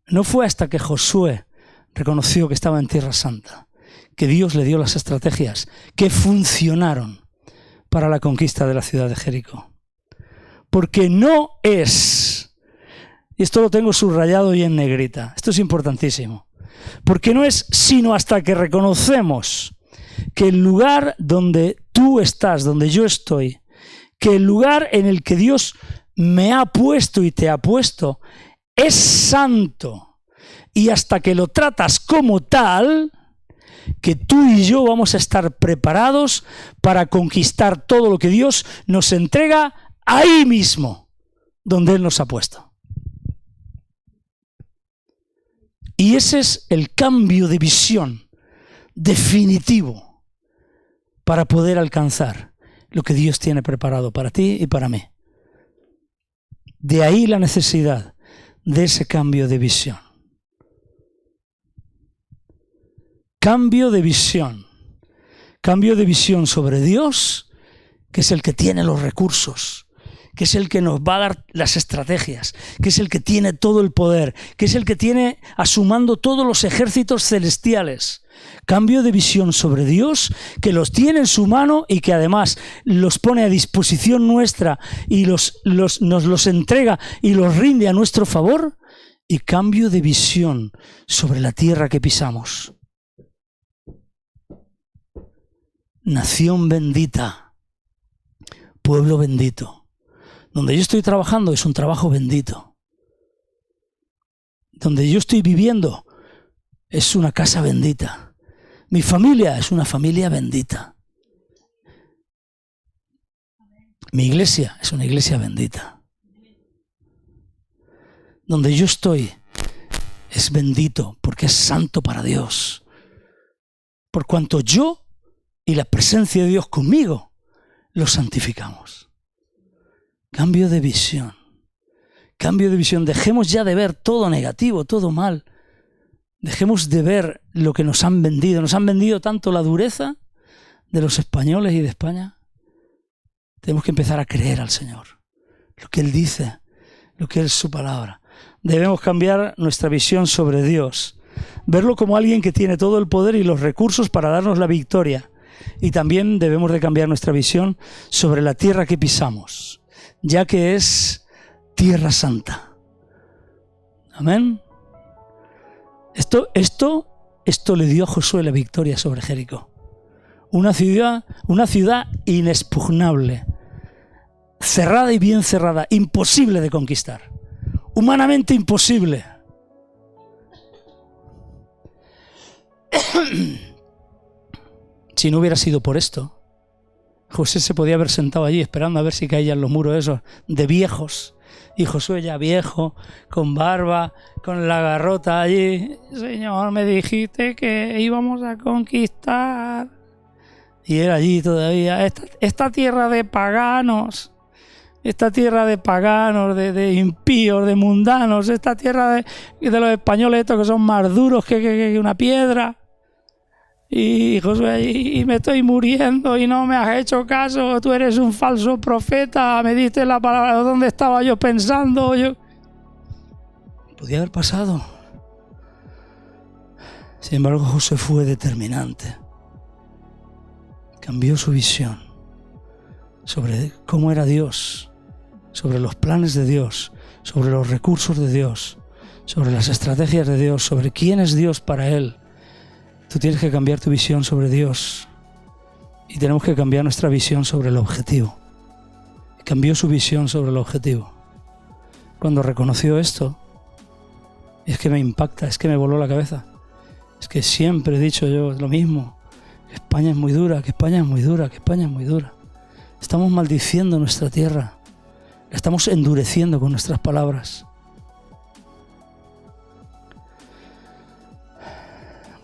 No fue hasta que Josué reconoció que estaba en Tierra Santa que Dios le dio las estrategias que funcionaron para la conquista de la ciudad de Jericó. Porque no es, y esto lo tengo subrayado y en negrita, esto es importantísimo, porque no es sino hasta que reconocemos que el lugar donde tú estás, donde yo estoy, que el lugar en el que Dios me ha puesto y te ha puesto es santo, y hasta que lo tratas como tal, que tú y yo vamos a estar preparados para conquistar todo lo que Dios nos entrega ahí mismo, donde Él nos ha puesto. Y ese es el cambio de visión definitivo para poder alcanzar lo que Dios tiene preparado para ti y para mí. De ahí la necesidad de ese cambio de visión. Cambio de visión. Cambio de visión sobre Dios, que es el que tiene los recursos, que es el que nos va a dar las estrategias, que es el que tiene todo el poder, que es el que tiene a su mando todos los ejércitos celestiales. Cambio de visión sobre Dios, que los tiene en su mano y que además los pone a disposición nuestra y nos los entrega y los rinde a nuestro favor. Y cambio de visión sobre la tierra que pisamos. Nación bendita, pueblo bendito. Donde yo estoy trabajando es un trabajo bendito. Donde yo estoy viviendo es una casa bendita. Mi familia es una familia bendita. Mi iglesia es una iglesia bendita. Donde yo estoy es bendito porque es santo para Dios. Por cuanto yo y la presencia de Dios conmigo lo santificamos. Cambio de visión. Cambio de visión. Dejemos ya de ver todo negativo, todo mal. Dejemos de ver lo que nos han vendido. Nos han vendido tanto la dureza de los españoles y de España. Tenemos que empezar a creer al Señor. Lo que Él dice, lo que es su palabra. Debemos cambiar nuestra visión sobre Dios. Verlo como alguien que tiene todo el poder y los recursos para darnos la victoria. Y también debemos de cambiar nuestra visión sobre la tierra que pisamos, ya que es tierra santa. Amén. Esto le dio a Josué la victoria sobre Jericó. Una ciudad inexpugnable, cerrada y bien cerrada, imposible de conquistar, humanamente imposible. Si no hubiera sido por esto, José se podía haber sentado allí esperando a ver si caían los muros esos de viejos. Y Josué ya viejo, con barba, con la garrota allí. Señor, me dijiste que íbamos a conquistar. Y él allí todavía, esta tierra de paganos, de impíos, de mundanos, esta tierra de los españoles estos que son más duros que una piedra. Y Josué, y me estoy muriendo y no me has hecho caso, tú eres un falso profeta, me diste la palabra, ¿dónde estaba yo pensando? Podía haber pasado. Sin embargo, Josué fue determinante. Cambió su visión sobre cómo era Dios, sobre los planes de Dios, sobre los recursos de Dios, sobre las estrategias de Dios, sobre quién es Dios para él. Tú tienes que cambiar tu visión sobre Dios y tenemos que cambiar nuestra visión sobre el objetivo. Cambió su visión sobre el objetivo. Cuando reconoció esto, es que me impacta, es que me voló la cabeza. Es que siempre he dicho yo lo mismo, que España es muy dura, que España es muy dura, que España es muy dura. Estamos maldiciendo nuestra tierra, la estamos endureciendo con nuestras palabras.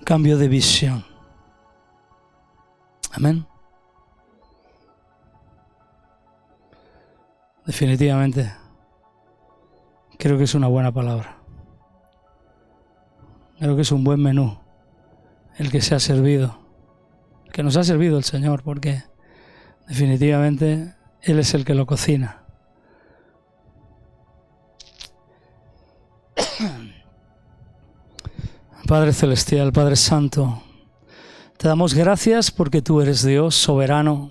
Cambio de visión. Amén. Definitivamente, creo que es una buena palabra. Creo que es un buen menú el que se ha servido, el que nos ha servido el Señor, porque definitivamente Él es el que lo cocina. Padre Celestial, Padre Santo, te damos gracias porque tú eres Dios soberano,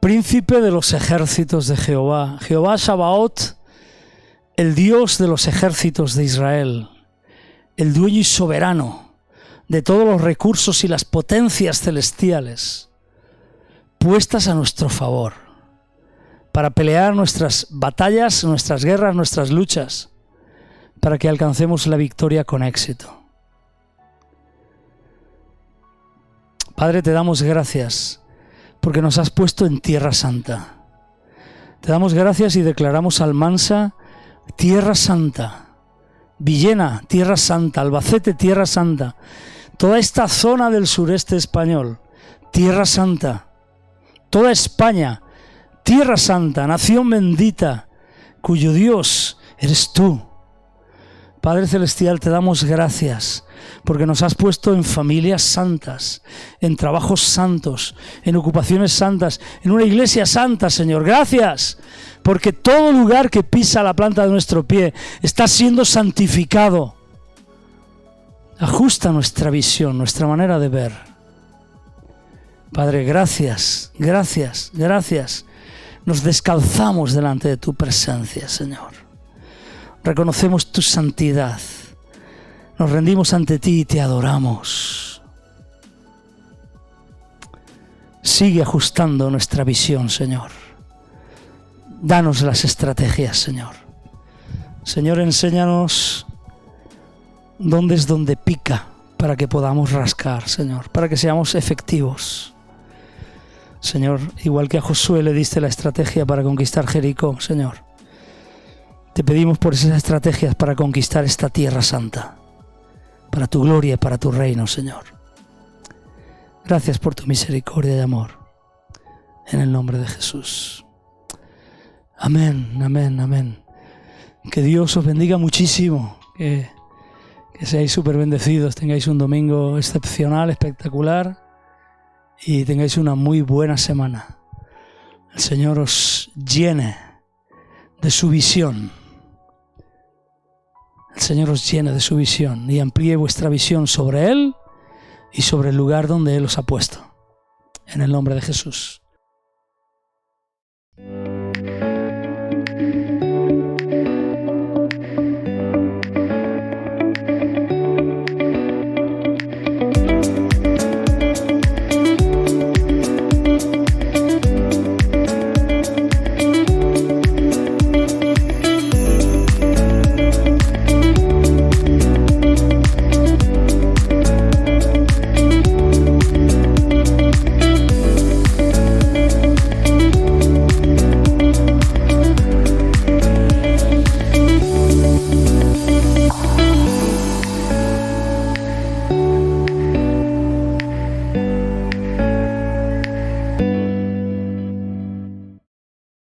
príncipe de los ejércitos de Jehová, Jehová Sabaoth, el Dios de los ejércitos de Israel, el dueño y soberano de todos los recursos y las potencias celestiales puestas a nuestro favor para pelear nuestras batallas, nuestras guerras, nuestras luchas, para que alcancemos la victoria con éxito. Padre, te damos gracias porque nos has puesto en Tierra Santa. Te damos gracias y declaramos Almansa, Tierra Santa, Villena, Tierra Santa, Albacete, Tierra Santa, toda esta zona del sureste español, Tierra Santa, toda España, Tierra Santa, nación bendita, cuyo Dios eres tú. Padre Celestial, te damos gracias porque nos has puesto en familias santas, en trabajos santos, en ocupaciones santas, en una iglesia santa, Señor. Gracias, porque todo lugar que pisa la planta de nuestro pie está siendo santificado. Ajusta nuestra visión, nuestra manera de ver. Padre, gracias, gracias, gracias. Nos descalzamos delante de tu presencia, Señor. Reconocemos tu santidad. Nos rendimos ante ti y te adoramos. Sigue ajustando nuestra visión, Señor. Danos las estrategias, Señor. Señor, enséñanos dónde es donde pica para que podamos rascar, Señor, para que seamos efectivos. Señor, igual que a Josué le diste la estrategia para conquistar Jericó, Señor, te pedimos por esas estrategias para conquistar esta tierra santa, para tu gloria y para tu reino, Señor. Gracias por tu misericordia y amor. En el nombre de Jesús. Amén, amén, amén. Que Dios os bendiga muchísimo. Que seáis súper bendecidos, tengáis un domingo excepcional, espectacular y tengáis una muy buena semana. El Señor os llene de su visión. El Señor os llene de su visión y amplíe vuestra visión sobre Él y sobre el lugar donde Él os ha puesto. En el nombre de Jesús.